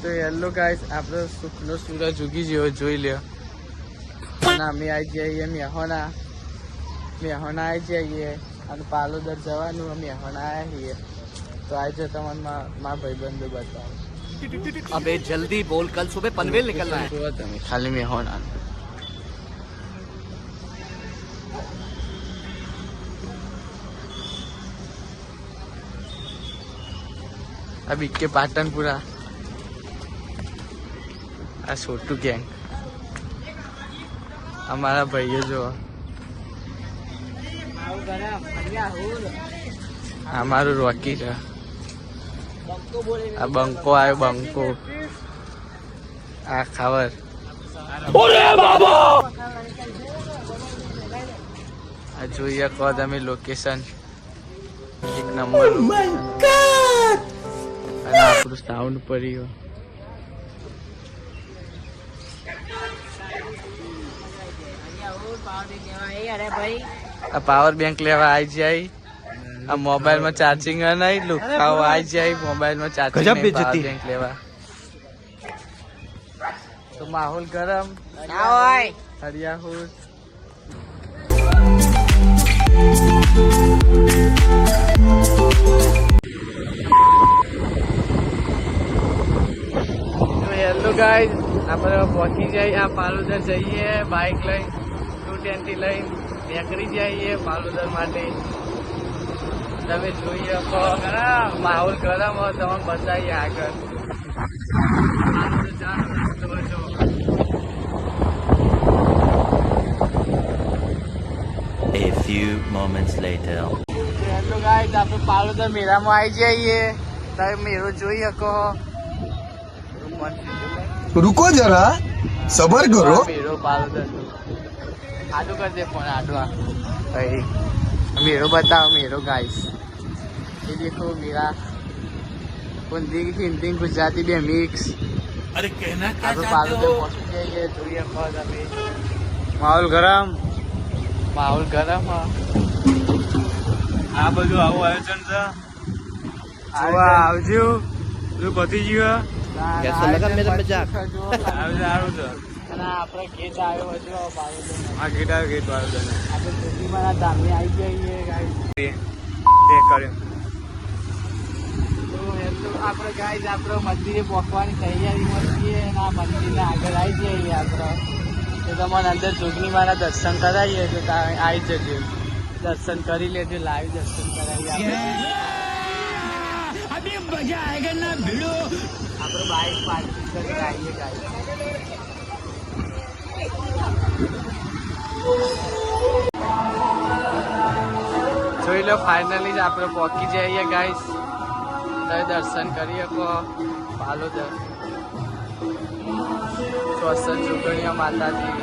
તો hello guys, આપણે સુખનો સૂરજ ઉગી ગયો જોઈ લ્યો. અને અમે આવી જઈએ મેહોણા આવી જઈએ અને પાલોદર જવાનું. અમે મેહોણા આવ્યા છીએ તો આજે તમને મારા ભાઈબંધો બતાવો. अबे जल्दी बोल, कल सुबह पनवेल निकलना है. તમે ખાલી મેહોણા अब इक्के पाटनपुरा आ छोटू गैंग हमारा भैया जो हमारो रॉकी है. आ बंको आयो बंको आ खबर आ જોઈએ કહો તમે લોકેશન એક નંબર અને આપણું સાઉન્ડ પડ્યો. આ પાવર બેંક લેવા આવી જાય. આ મોબાઈલ માં ચાર્જિંગ નહીં લુકાઓ આવી જાય મોબાઈલ માં ચાર્જિંગ પાવર બેંક લેવા. તો માહોલ ગરમ હરિયા હુસ હેલો ગાઈઝ, આપણે પહોંચી જઈએ આ પાલોદર જઈએ બાઇક લઈ 220 લઈ નીકળી જઈએ પાલોદર માટે. તમે જોઈએ માહોલ ગરમ હોય તમે બતાવીએ આગળ. A few moments later. Hello guys, આપણે પાલોદર મેળામાં આવી જઈએ. તમે મેળો જોઈ શકો. रुको जरा सबर करो. મેળો પાલોદર આડો કરી દે ફોન આડવા. मेरो बताओ मेरो गाइस, ये देखो मेरा हिंदी हिंदी गुजराती भी मिक्स. अरे कहना क्या आप चाहते हो? ये જોઈએ ખબર તમે. માહોલ ગરમ આ બધું આવું આયોજન છે. આવજો. તું પતી ગયો. कैसा लगा मेरा मजाक? સારું છે. અને આપણે ગીત આવ્યો હજુ પાલોદર. આ ગીટ આવ્યો, ગીત વાળું છે. આપણે જ્યોતિમાના ધામે આવી જઈએ ગાઈસ. તે કર્યું. તો એટલું આપણે ગાઈસ આપણે મંદિરે પહોંચવાની તૈયારીમાં છીએ અને આ મંદિરના આગળ આવી જઈએ આપણે. તો તમારે અંદર જોગણીમાના દર્શન કરાવીએ તો આવી જજો, દર્શન કરી લેજો, લાઈવ દર્શન કરાવીએ આપણે. આપણે બાઇક પાર્કિંગ કરીને આવીએ ગાઈસ. જોઈ લો ફાઇનલી જ આપણે પહોંચી જઈએ ગાઈસ. તમે દર્શન કરી શકો પાલોદર સ્વસન જોગણીયા માતાજી.